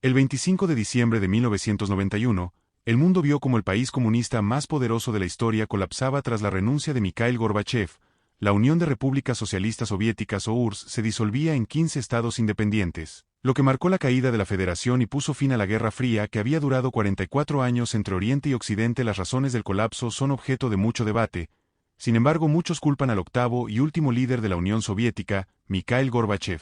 El 25 de diciembre de 1991, el mundo vio como el país comunista más poderoso de la historia colapsaba tras la renuncia de Mikhail Gorbachev. La Unión de Repúblicas Socialistas Soviéticas o URSS se disolvía en 15 estados independientes, lo que marcó la caída de la Federación y puso fin a la Guerra Fría que había durado 44 años entre Oriente y Occidente. Las razones del colapso son objeto de mucho debate. Sin embargo, muchos culpan al octavo y último líder de la Unión Soviética, Mikhail Gorbachev.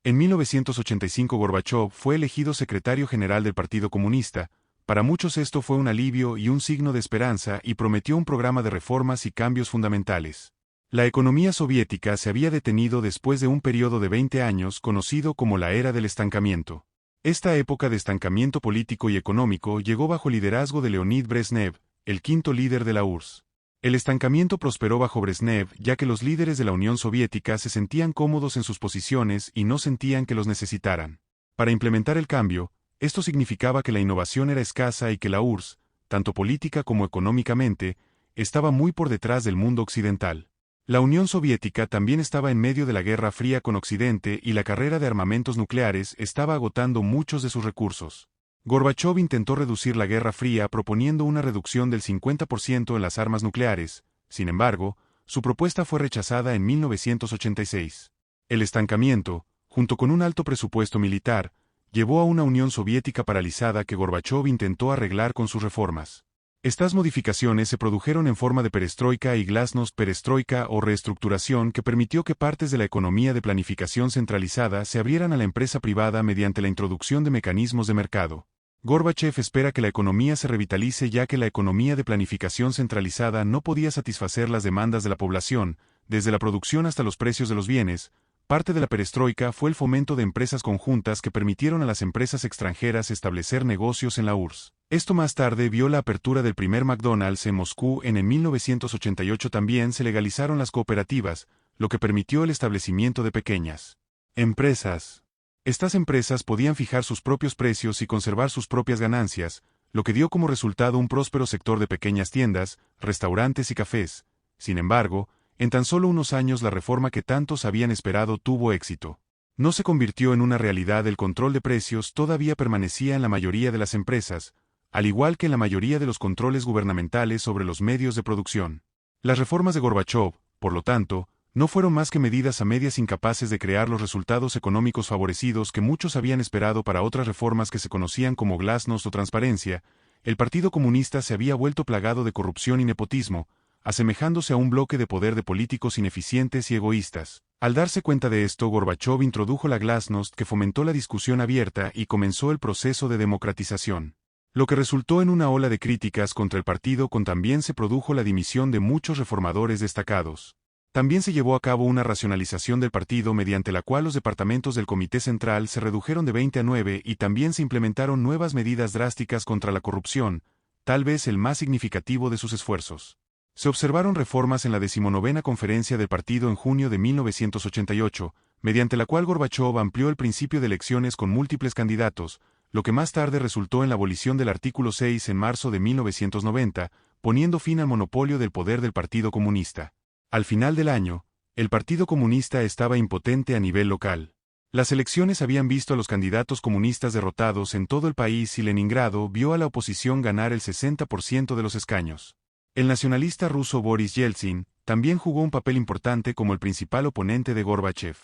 En 1985 Gorbachev fue elegido secretario general del Partido Comunista. Para muchos esto fue un alivio y un signo de esperanza y prometió un programa de reformas y cambios fundamentales. La economía soviética se había detenido después de un periodo de 20 años conocido como la Era del Estancamiento. Esta época de estancamiento político y económico llegó bajo liderazgo de Leonid Brezhnev, el quinto líder de la URSS. El estancamiento prosperó bajo Brezhnev ya que los líderes de la Unión Soviética se sentían cómodos en sus posiciones y no sentían que los necesitaran. Para implementar el cambio, esto significaba que la innovación era escasa y que la URSS, tanto política como económicamente, estaba muy por detrás del mundo occidental. La Unión Soviética también estaba en medio de la Guerra Fría con Occidente y la carrera de armamentos nucleares estaba agotando muchos de sus recursos. Gorbachev intentó reducir la Guerra Fría proponiendo una reducción del 50% en las armas nucleares. Sin embargo, su propuesta fue rechazada en 1986. El estancamiento, junto con un alto presupuesto militar, llevó a una Unión Soviética paralizada que Gorbachev intentó arreglar con sus reformas. Estas modificaciones se produjeron en forma de perestroika y glasnost. Perestroika o reestructuración que permitió que partes de la economía de planificación centralizada se abrieran a la empresa privada mediante la introducción de mecanismos de mercado. Gorbachev espera que la economía se revitalice ya que la economía de planificación centralizada no podía satisfacer las demandas de la población, desde la producción hasta los precios de los bienes. Parte de la perestroika fue el fomento de empresas conjuntas que permitieron a las empresas extranjeras establecer negocios en la URSS. Esto más tarde vio la apertura del primer McDonald's en Moscú. En 1988 también se legalizaron las cooperativas, lo que permitió el establecimiento de pequeñas empresas. Estas empresas podían fijar sus propios precios y conservar sus propias ganancias, lo que dio como resultado un próspero sector de pequeñas tiendas, restaurantes y cafés. Sin embargo, en tan solo unos años la reforma que tantos habían esperado tuvo éxito. No se convirtió en una realidad. El control de precios todavía permanecía en la mayoría de las empresas, al igual que en la mayoría de los controles gubernamentales sobre los medios de producción. Las reformas de Gorbachev, por lo tanto, no fueron más que medidas a medias incapaces de crear los resultados económicos favorecidos que muchos habían esperado. Para otras reformas que se conocían como glasnost o transparencia, el Partido Comunista se había vuelto plagado de corrupción y nepotismo, asemejándose a un bloque de poder de políticos ineficientes y egoístas. Al darse cuenta de esto, Gorbachev introdujo la glasnost que fomentó la discusión abierta y comenzó el proceso de democratización. Lo que resultó en una ola de críticas contra el partido. También se produjo la dimisión de muchos reformadores destacados. También se llevó a cabo una racionalización del partido mediante la cual los departamentos del Comité Central se redujeron de 20 a 9 y también se implementaron nuevas medidas drásticas contra la corrupción, tal vez el más significativo de sus esfuerzos. Se observaron reformas en la 19ª conferencia del partido en junio de 1988, mediante la cual Gorbachev amplió el principio de elecciones con múltiples candidatos, lo que más tarde resultó en la abolición del artículo 6 en marzo de 1990, poniendo fin al monopolio del poder del Partido Comunista. Al final del año, el Partido Comunista estaba impotente a nivel local. Las elecciones habían visto a los candidatos comunistas derrotados en todo el país y Leningrado vio a la oposición ganar el 60% de los escaños. El nacionalista ruso Boris Yeltsin también jugó un papel importante como el principal oponente de Gorbachev.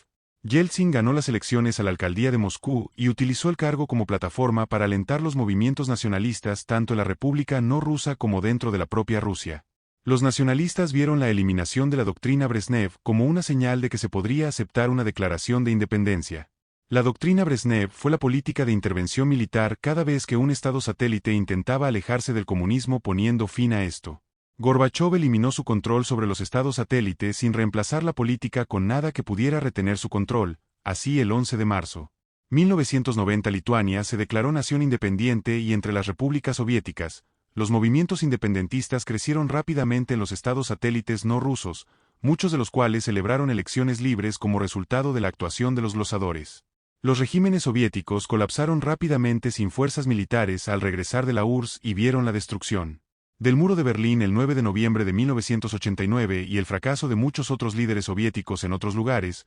Yeltsin ganó las elecciones a la alcaldía de Moscú y utilizó el cargo como plataforma para alentar los movimientos nacionalistas tanto en la República no rusa como dentro de la propia Rusia. Los nacionalistas vieron la eliminación de la doctrina Brezhnev como una señal de que se podría aceptar una declaración de independencia. La doctrina Brezhnev fue la política de intervención militar cada vez que un estado satélite intentaba alejarse del comunismo, poniendo fin a esto. Gorbachev eliminó su control sobre los estados satélites sin reemplazar la política con nada que pudiera retener su control. Así, el 11 de marzo de 1990 Lituania se declaró nación independiente y entre las repúblicas soviéticas, los movimientos independentistas crecieron rápidamente en los estados satélites no rusos, muchos de los cuales celebraron elecciones libres como resultado de la actuación de los glosadores. Los regímenes soviéticos colapsaron rápidamente sin fuerzas militares al regresar de la URSS y vieron la destrucción del muro de Berlín el 9 de noviembre de 1989 y el fracaso de muchos otros líderes soviéticos en otros lugares.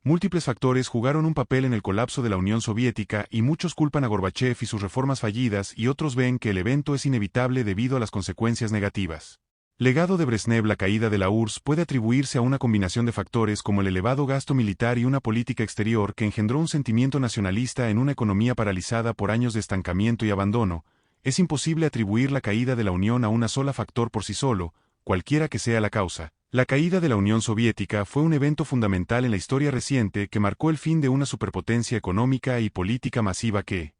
Múltiples factores jugaron un papel en el colapso de la Unión Soviética y muchos culpan a Gorbachov y sus reformas fallidas y otros ven que el evento es inevitable debido a las consecuencias negativas. Legado de Brezhnev. La caída de la URSS puede atribuirse a una combinación de factores como el elevado gasto militar y una política exterior que engendró un sentimiento nacionalista en una economía paralizada por años de estancamiento y abandono. Es imposible atribuir la caída de la Unión a un solo factor por sí solo, cualquiera que sea la causa. La caída de la Unión Soviética fue un evento fundamental en la historia reciente que marcó el fin de una superpotencia económica y política masiva que,